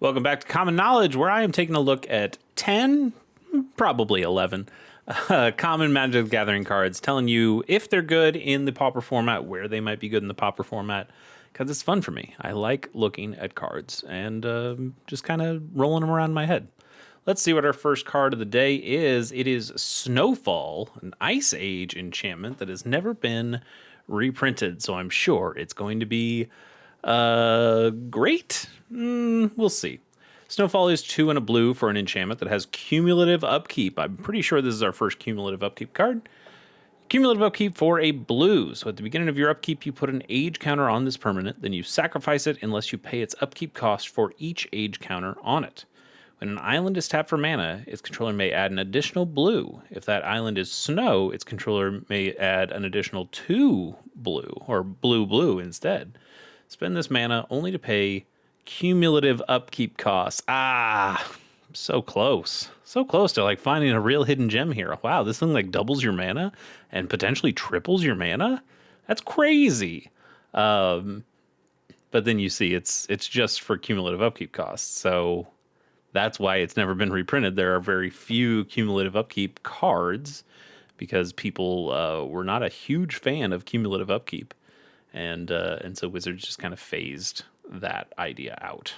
Welcome back to Common Knowledge, where I am taking a look at 10, probably 11, common Magic the Gathering cards, telling you if they're good in the Pauper format, where they might be good in the Pauper format, because it's fun for me. I like looking at cards and just kind of rolling them around in my head. Let's see what our first card of the day is. It is Snowfall, an Ice Age enchantment that has never been reprinted, so I'm sure it's going to be great. We'll see. Snowfall is 2 and a blue for an enchantment that has cumulative upkeep. I'm pretty sure this is our first cumulative upkeep card. Cumulative upkeep for a blue. So at the beginning of your upkeep, you put an age counter on this permanent, then you sacrifice it unless you pay its upkeep cost for each age counter on it. When an island is tapped for mana, its controller may add an additional blue. If that island is snow, its controller may add an additional 2 blue, or blue instead. Spend this mana only to pay cumulative upkeep costs. So close. So close to like finding a real hidden gem here. Wow, this thing like doubles your mana and potentially triples your mana? That's crazy. But then you see it's just for cumulative upkeep costs. So that's why it's never been reprinted. There are very few cumulative upkeep cards because people were not a huge fan of cumulative upkeep. And so Wizards just kind of phased that idea out.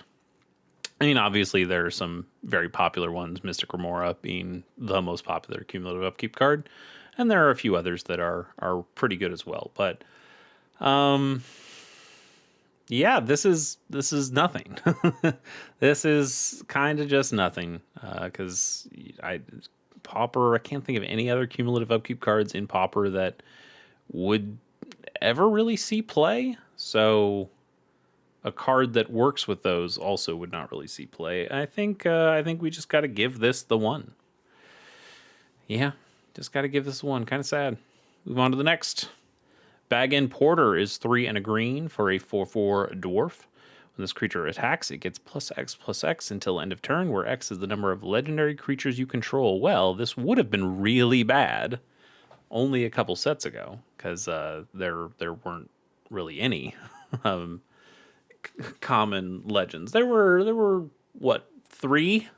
I mean, obviously there are some very popular ones, Mystic Remora being the most popular cumulative upkeep card, and there are a few others that are pretty good as well. But yeah, this is nothing. This is kind of just nothing because Pauper. I can't think of any other cumulative upkeep cards in Pauper that would ever really see play. So a card that works with those also would not really see play. I think we just got to give this the one. Yeah, just got to give this one. Kind of sad. Move on to the next. Bag End Porter is 3 and a green for a 4/4 dwarf. When this creature attacks, it gets +X until end of turn, where X is the number of legendary creatures you control. Well, this would have been really bad only a couple sets ago, because there weren't really any common legends. There were what, 3?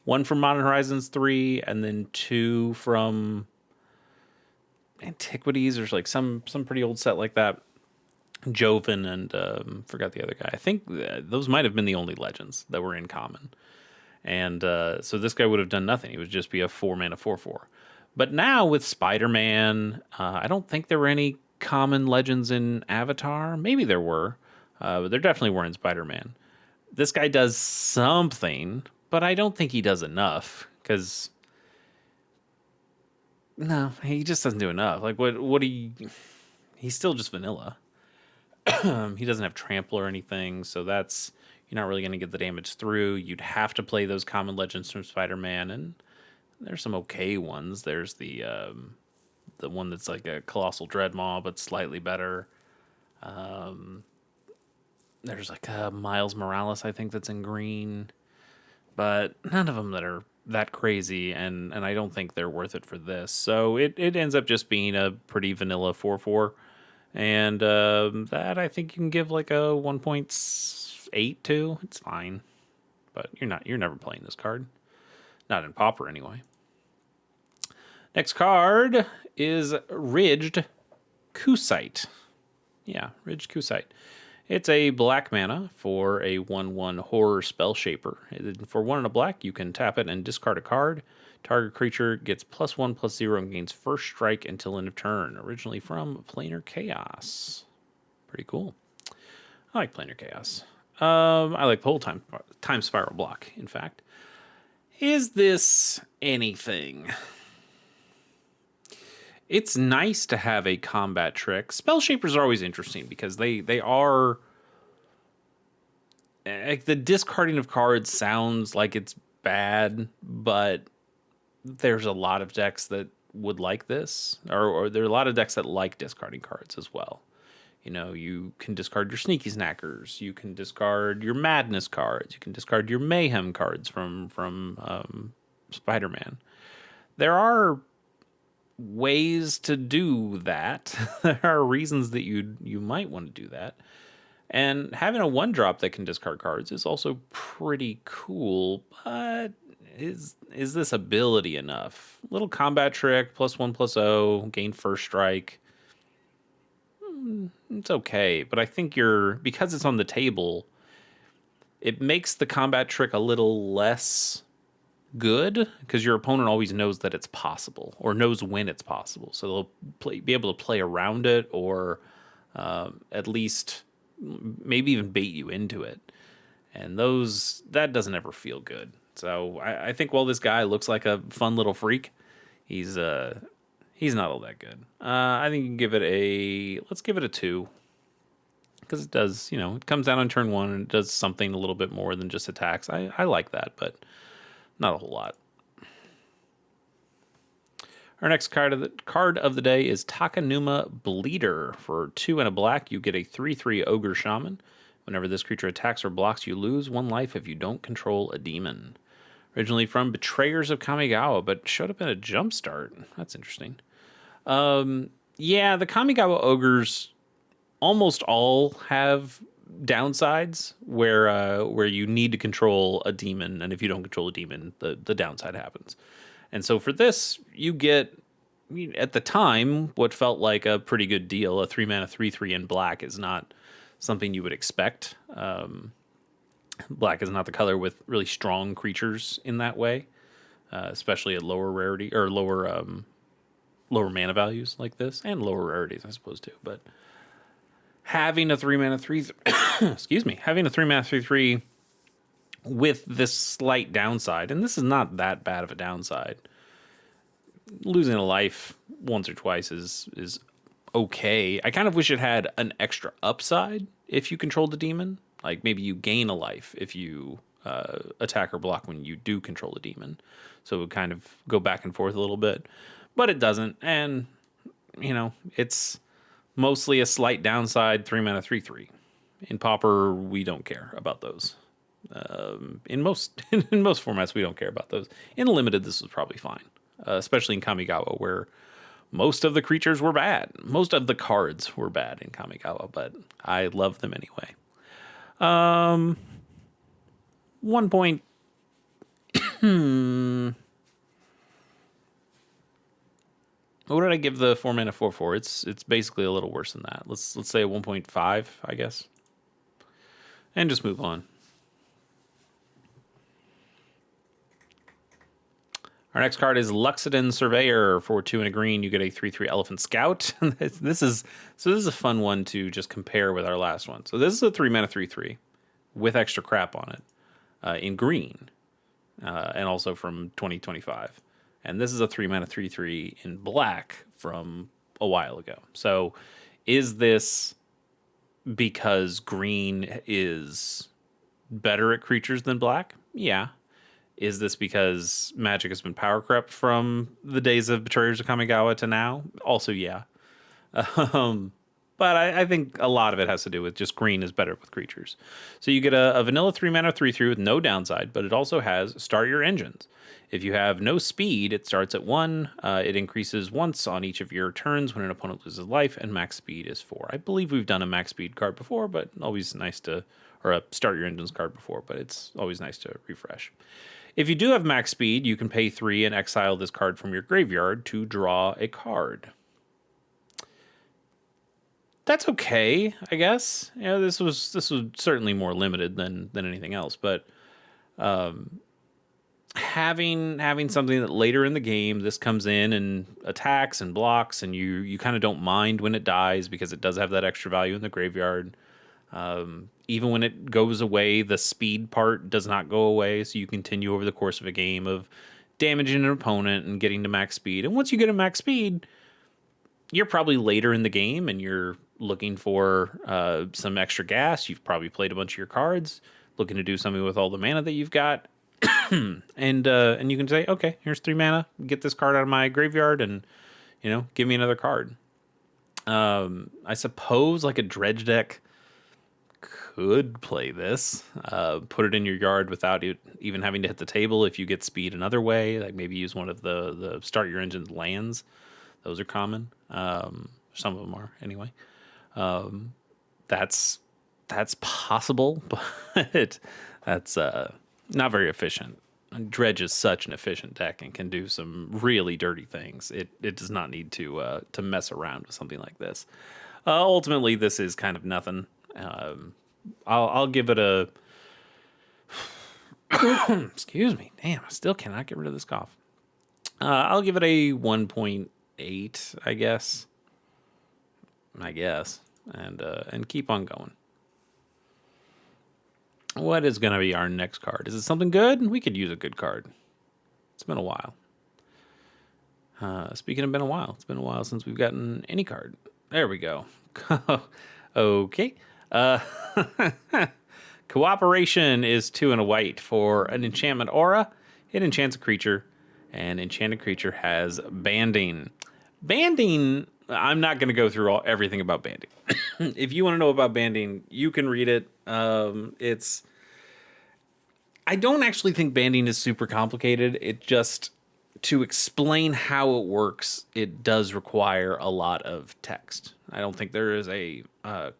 1 from Modern Horizons 3, and then 2 from Antiquities, or like some pretty old set like that. Joven and forgot the other guy. I think those might have been the only legends that were in common. And so this guy would have done nothing. He would just be a 4-mana 4/4. But now with Spider-Man, I don't think there were any common legends in Avatar. Maybe there were, but there definitely were in Spider-Man. This guy does something, but I don't think he does enough, because no, he just doesn't do enough. Like he's still just vanilla. He doesn't have trample or anything, so that's, you're not really going to get the damage through. You'd have to play those common legends from Spider-Man, and there's some okay ones. There's the one that's like a Colossal Dreadmaw, but slightly better. There's like a Miles Morales, I think, that's in green, but none of them that are that crazy, and I don't think they're worth it for this. So it ends up just being a pretty vanilla 4/4, and that I think you can give like a 1.8 to. It's fine, but you're never playing this card, not in Pauper anyway. Next card is Ridged Kusite. Yeah, Ridged Kusite. It's a black mana for a 1/1 horror spell shaper. For 1 and a black, you can tap it and discard a card. Target creature gets +1/+0 and gains first strike until end of turn. Originally from Planar Chaos. Pretty cool. I like Planar Chaos. I like the whole time spiral block, in fact. Is this anything? It's nice to have a combat trick. Spell Shapers are always interesting because they are... Like, the discarding of cards sounds like it's bad, but there's a lot of decks that would like this. Or there are a lot of decks that like discarding cards as well. You know, you can discard your Sneaky Snackers. You can discard your Madness cards. You can discard your Mayhem cards from Spider-Man. There are ways to do that. There are reasons that you might want to do that. And having a 1-drop that can discard cards is also pretty cool, but is this ability enough? Little combat trick, +1/+0, gain first strike. It's okay, but I think because it's on the table, it makes the combat trick a little less good because your opponent always knows that it's possible or knows when it's possible. So they'll be able to play around it or at least maybe even bait you into it. And that doesn't ever feel good. So I think while this guy looks like a fun little freak, he's not all that good. I think you can let's give it a 2 because it does, it comes down on turn 1 and it does something a little bit more than just attacks. I like that, but not a whole lot. Our next card of the day is Takanuma Bleeder. For 2 and a black, you get a 3/3 Ogre Shaman. Whenever this creature attacks or blocks, you lose 1 life if you don't control a demon. Originally from Betrayers of Kamigawa, but showed up in a Jumpstart. That's interesting. Yeah, the Kamigawa Ogres almost all have downsides where you need to control a demon, and if you don't control a demon, the downside happens. And so for this, you get, at the time, what felt like a pretty good deal. A 3-mana 3/3 in black is not something you would expect. Black is not the color with really strong creatures in that way, especially at lower rarity or lower mana values like this, and lower rarities, I suppose, too. But having a 3-mana 3, excuse me, having a 3-mana 3/3 with this slight downside, and this is not that bad of a downside. Losing a life once or twice is okay. I kind of wish it had an extra upside if you control the demon. Like maybe you gain a life if you attack or block when you do control the demon. So it would kind of go back and forth a little bit. But it doesn't. And, it's mostly a slight downside 3-mana 3/3. In Pauper, we don't care about those. In most in most formats, we don't care about those. In Limited, this was probably fine. Especially in Kamigawa, where most of the creatures were bad. Most of the cards were bad in Kamigawa, but I love them anyway. 1 point. What did I give the 4-mana 4/4? It's basically a little worse than that. Let's say a 1.5, I guess, and just move on. Our next card is Luxodon Surveyor. For 2 and a green, you get a 3/3 Elephant Scout. This is a fun one to just compare with our last one. So this is a 3-mana 3/3 with extra crap on it in green, and also from 2025. And this is a 3-mana 3/3 in black from a while ago. So is this because green is better at creatures than black? Yeah. Is this because Magic has been power crept from the days of Betrayers of Kamigawa to now? Also, yeah. But I think a lot of it has to do with just green is better with creatures. So you get a vanilla 3-mana 3/3 with no downside, but it also has Start Your Engines. If you have no speed, it starts at 1. It increases once on each of your turns when an opponent loses life, and max speed is 4. I believe we've done a max speed card before, but always nice to, or a Start Your Engines card before, but it's always nice to refresh. If you do have max speed, you can pay 3 and exile this card from your graveyard to draw a card. That's okay, I guess. This was certainly more limited than anything else, but having something that later in the game this comes in and attacks and blocks, and you kind of don't mind when it dies because it does have that extra value in the graveyard. Even when it goes away, the speed part does not go away, so you continue over the course of a game of damaging an opponent and getting to max speed. And once you get to max speed, you're probably later in the game and you're looking for some extra gas. You've probably played a bunch of your cards, looking to do something with all the mana that you've got. and you can say, okay, here's 3 mana, get this card out of my graveyard and, give me another card. I suppose like a dredge deck could play this, put it in your yard without it even having to hit the table. If you get speed another way, like maybe use one of the Start Your Engines lands. Those are common. Some of them are anyway. That's that's possible, but that's not very efficient. Dredge is such an efficient deck and can do some really dirty things. It does not need to mess around with something like this. Ultimately, this is kind of nothing. I'll give it a. Excuse me. Damn, I still cannot get rid of this cough. I'll give it a 1.8, I guess. And keep on going. What is going to be our next card? Is it something good? We could use a good card. It's been a while. Speaking of been a while, it's been a while since we've gotten any card. There we go. Okay. Cooperation is 2 and a white for an enchantment aura. It enchants a creature, and enchanted creature has banding. Banding, I'm not going to go through everything about banding. If you want to know about banding, you can read it. I don't actually think banding is super complicated. It just, to explain how it works, it does require a lot of text. I don't think there is a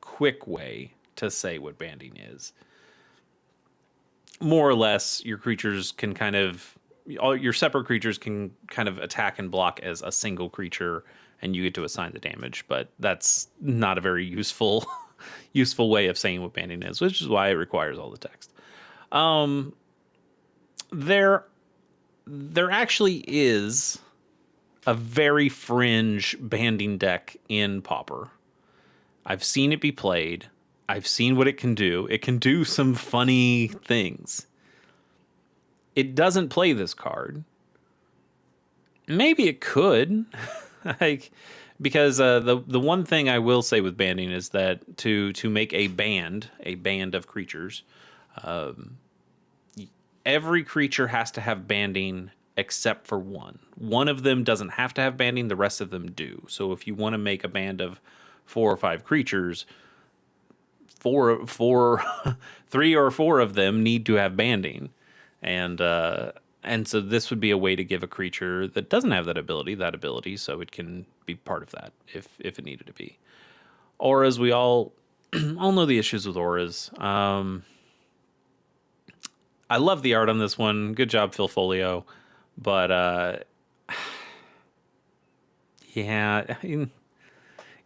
quick way to say what banding is. More or less, your creatures can all your separate creatures can kind of attack and block as a single creature, and you get to assign the damage. But that's not a very useful way of saying what banding is, which is why it requires all the text. There actually is a very fringe banding deck in Pauper. I've seen it be played. I've seen what it can do. It can do some funny things. It doesn't play this card. Maybe it could. Because the one thing I will say with banding is that to make a band of creatures, every creature has to have banding except for one. One of them doesn't have to have banding, the rest of them do. So if you want to make a band of 4 or 5 creatures, 3 or 4 of them need to have banding. And so this would be a way to give a creature that doesn't have that ability, so it can be part of that if it needed to be. Auras, we all know the issues with auras. I love the art on this one. Good job, Phil Folio. But yeah, I mean,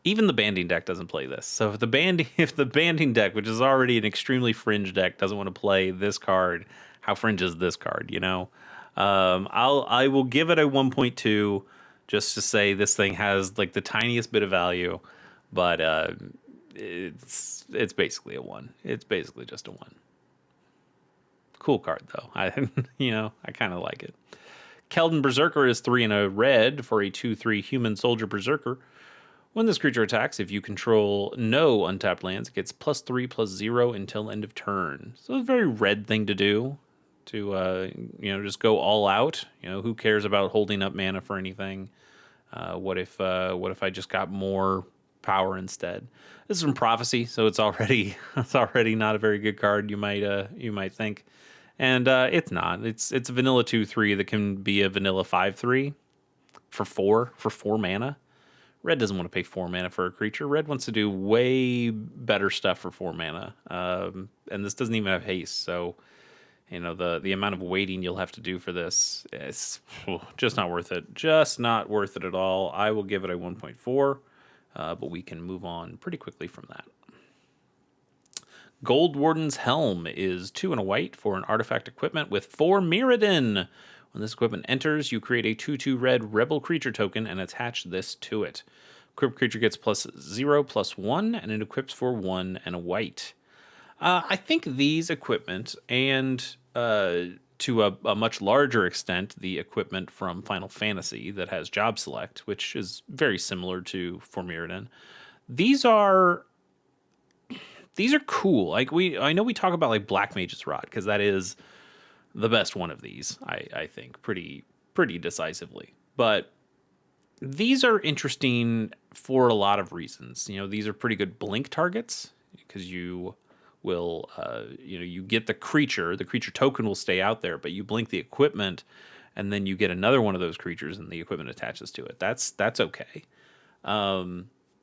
even the banding deck doesn't play this. So if the banding deck, which is already an extremely fringe deck, doesn't want to play this card, how fringe is this card? You know, I will give it a 1.2 just to say this thing has like the tiniest bit of value, but it's basically a 1. It's basically just a 1. Cool card though. I kind of like it. Keldon Berserker is 3 and a red for a 2/3 human soldier berserker. When this creature attacks, if you control no untapped lands, it gets +3/+0 until end of turn. So it's a very red thing to do. To just go all out. Who cares about holding up mana for anything? What if I just got more power instead? This is from Prophecy, so it's already not a very good card. You might think, and it's not. It's a vanilla 2/3 that can be a vanilla 5/3 for 4 mana. Red doesn't want to pay 4 mana for a creature. Red wants to do way better stuff for 4 mana, and this doesn't even have haste, so. The amount of waiting you'll have to do for this is just not worth it. Just not worth it at all. I will give it a 1.4, but we can move on pretty quickly from that. Gold Warden's Helm is 2 and a white for an artifact equipment with 4 Mirrodin. When this equipment enters, you create a 2/2 red rebel creature token and attach this to it. Equipped creature gets +0/+1, and it equips for 1 and a white. I think these equipment and to a much larger extent, the equipment from Final Fantasy that has Job Select, which is very similar to Mirrodin. These are cool. Like I know we talk about like Black Mage's Rod because that is the best one of these. I think pretty decisively. But these are interesting for a lot of reasons. These are pretty good blink targets because you will you get the creature token will stay out there, but you blink the equipment and then you get another one of those creatures and the equipment attaches to it. That's okay.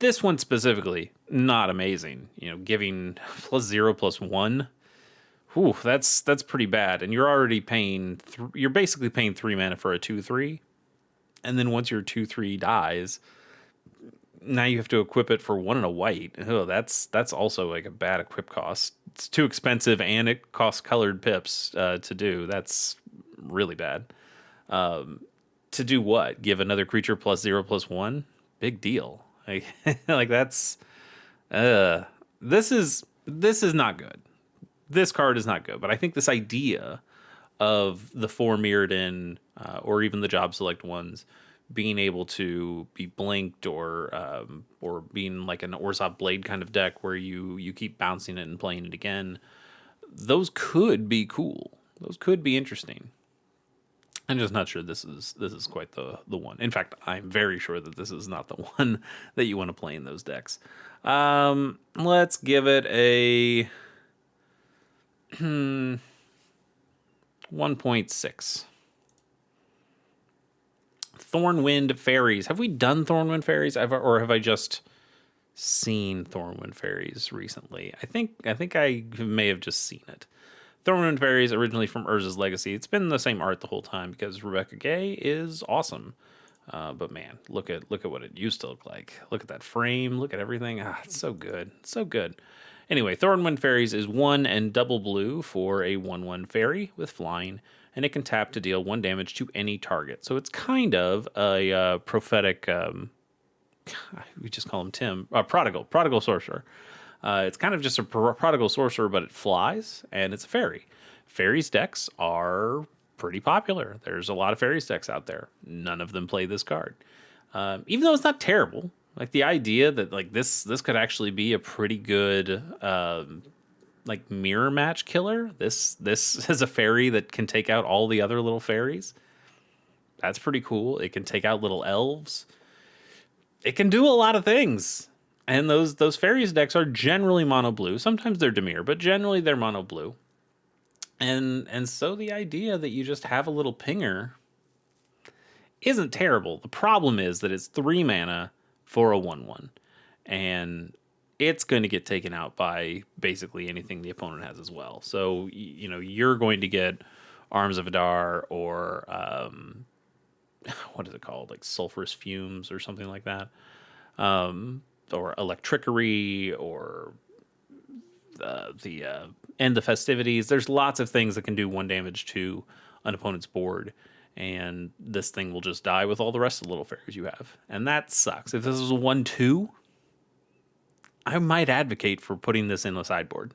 This one specifically, not amazing. You know, giving +0/+1. Whew, that's pretty bad. And you're already paying, you're basically paying 3 mana for a 2/3. And then once your 2/3 dies, now you have to equip it for 1 and a white. Oh, that's also like a bad equip cost. It's too expensive and it costs colored pips to do. That's really bad. To do what? Give another creature +0/+1? Big deal. Like, like that's this is not good. This card is not good, but I think this idea of the 4 Mirrodin or even the job select ones being able to be blinked or being like an Orzhov Blade kind of deck where you keep bouncing it and playing it again, those could be cool. Those could be interesting. I'm just not sure this is quite the one. In fact, I'm very sure that this is not the one that you want to play in those decks. Let's give it a 1.6. Thornwind Fairies. Have we done Thornwind Fairies? Or have I just seen Thornwind Fairies recently? I think I may have just seen it. Thornwind Fairies, originally from Urza's Legacy. It's been the same art the whole time because Rebecca Gay is awesome. But man, look at what it used to look like. Look at that frame. Look at everything. It's so good. It's so good. Anyway, Thornwind Fairies is 1 and double blue for a 1/1 fairy with flying, and it can tap to deal 1 damage to any target. So it's kind of a prophetic. We just call him Tim. Prodigal sorcerer. It's kind of just a prodigal sorcerer, but it flies, and it's a fairy. Fairies decks are pretty popular. There's a lot of fairies decks out there. None of them play this card. Even though it's not terrible. Like the idea that like this could actually be a pretty good like mirror match killer. This is a fairy that can take out all the other little fairies. That's pretty cool. It can take out little elves. It can do a lot of things. And those fairies decks are generally mono blue. Sometimes they're Dimir, but generally they're mono blue. And so the idea that you just have a little pinger isn't terrible. The problem is that it's 3 mana for a 1/1. And it's going to get taken out by basically anything the opponent has as well. So, you know, you're going to get Arms of Adar or what is it called? Like Sulphurous Fumes or something like that. Or Electrickery or the End the Festivities. There's lots of things that can do 1 damage to an opponent's board. And this thing will just die with all the rest of the little fairies you have. And that sucks. If this was a 1/2, I might advocate for putting this in the sideboard.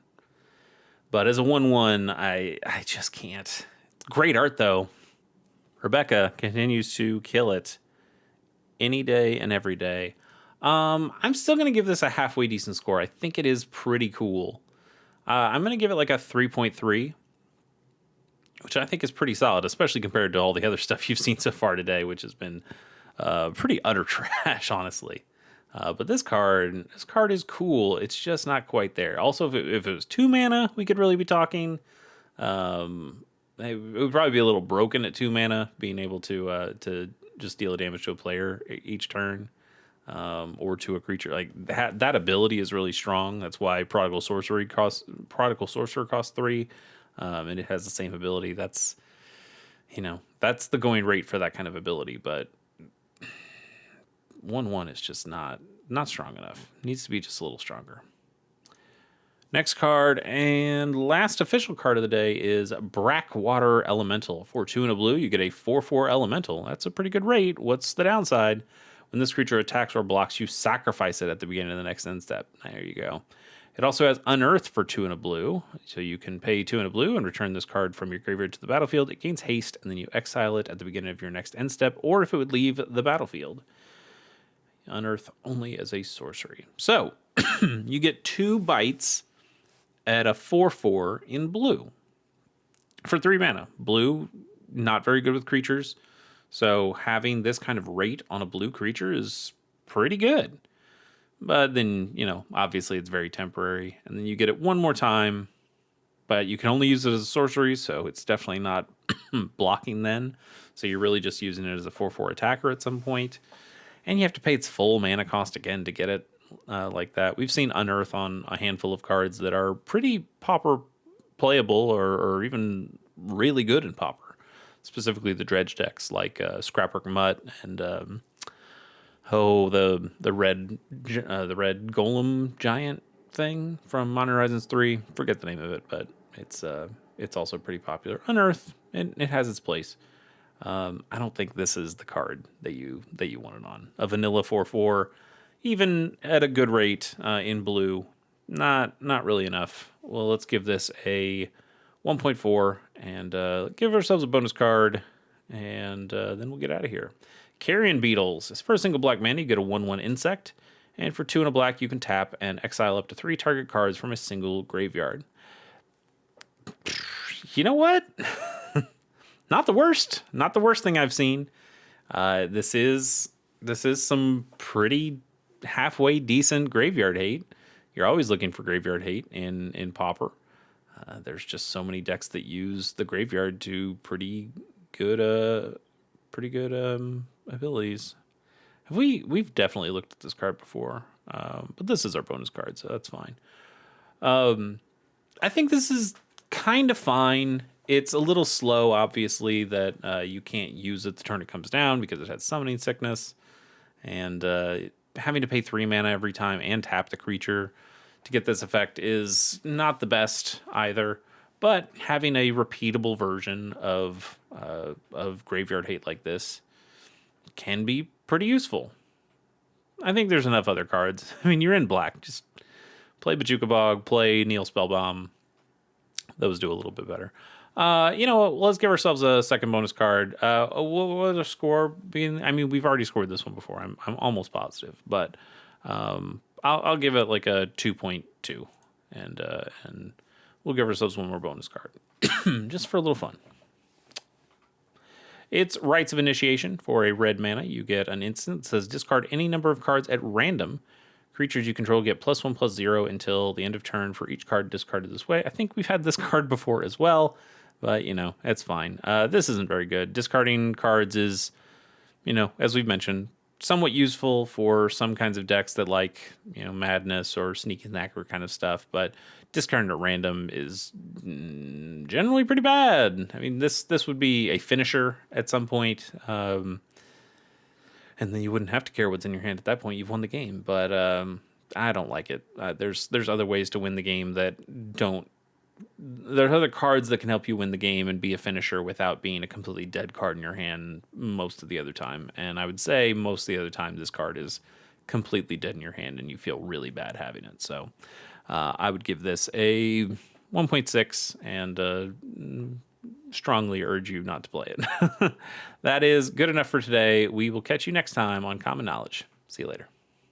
But as a 1/1, I just can't. Great art, though. Rebecca continues to kill it any day and every day. I'm still going to give this a halfway decent score. I think it is pretty cool. I'm going to give it like a 3.3, which I think is pretty solid, especially compared to all the other stuff you've seen so far today, which has been pretty utter trash, honestly. But this card is cool. It's just not quite there. Also, if it was 2 mana, we could really be talking. It would probably be a little broken at 2 mana, being able to just deal a damage to a player each turn, or to a creature. Like that ability is really strong. That's why Prodigal Sorcerer costs 3, and it has the same ability. That's the going rate for that kind of ability. But 1/1 is just not strong enough. It needs to be just a little stronger. Next card and last official card of the day is Brackwater Elemental. For 2 and a blue, you get a 4/4 Elemental. That's a pretty good rate. What's the downside? When this creature attacks or blocks, you sacrifice it at the beginning of the next end step. There you go. It also has Unearth for 2 and a blue. So you can pay 2 and a blue and return this card from your graveyard to the battlefield. It gains haste, and then you exile it at the beginning of your next end step, or if it would leave the battlefield. Unearth only as a sorcery. So you get 2 bites at a 4/4 in blue for 3 mana. Blue, not very good with creatures. So having this kind of rate on a blue creature is pretty good. But then, obviously it's very temporary. And then you get it 1 more time, but you can only use it as a sorcery, so it's definitely not blocking then. So you're really just using it as a 4/4 attacker at some point. And you have to pay its full mana cost again to get it. like that. We've seen Unearth on a handful of cards that are pretty Pauper playable or even really good in Pauper. Specifically the dredge decks like Scrapwork Mutt and the red golem giant thing from Modern Horizons 3. Forget the name of it, but it's also pretty popular. Unearth, it has its place. I don't think this is the card that you wanted on a vanilla 4/4, even at a good rate in blue. Not really enough. Well, let's give this a 1.4 and give ourselves a bonus card, and then we'll get out of here. Carrion Beetles. For a single black mana, you get a 1/1 insect, and for 2 and a black, you can tap and exile up to 3 target cards from a single graveyard. You know what? Not the worst. Not the worst thing I've seen. This is some pretty halfway decent graveyard hate. You're always looking for graveyard hate in Pauper. There's just so many decks that use the graveyard to pretty good abilities. We've definitely looked at this card before, but this is our bonus card, so that's fine. I think this is kind of fine. It's a little slow, obviously, that you can't use it the turn it comes down because it has summoning sickness, and having to pay 3 mana every time and tap the creature to get this effect is not the best either. But having a repeatable version of graveyard hate like this can be pretty useful. I think there's enough other cards. I mean, you're in black. Just play Bajuka Bog, play Neil Spellbomb. Those do a little bit better. You know what? Let's give ourselves a second bonus card. What would the score be? I mean, we've already scored this one before. I'm almost positive, but I'll give it like a 2.2, and we'll give ourselves one more bonus card just for a little fun. It's Rites of Initiation. For a red mana, you get an instant that says discard any number of cards at random. Creatures you control get +1/+0 until the end of turn for each card discarded this way. I think we've had this card before as well, but, you know, it's fine. This isn't very good. Discarding cards is, you know, as we've mentioned, somewhat useful for some kinds of decks that like, you know, Madness or Sneaky Snacker kind of stuff, but discarding at random is generally pretty bad. I mean, this would be a finisher at some point, and then you wouldn't have to care what's in your hand at that point. You've won the game, but I don't like it. There's other ways to win the game that don't. There's other cards that can help you win the game and be a finisher without being a completely dead card in your hand most of the other time. And I would say most of the other time this card is completely dead in your hand and you feel really bad having it. So I would give this a 1.6 and strongly urge you not to play it. That is good enough for today. We will catch you next time on Common Knowledge. See you later.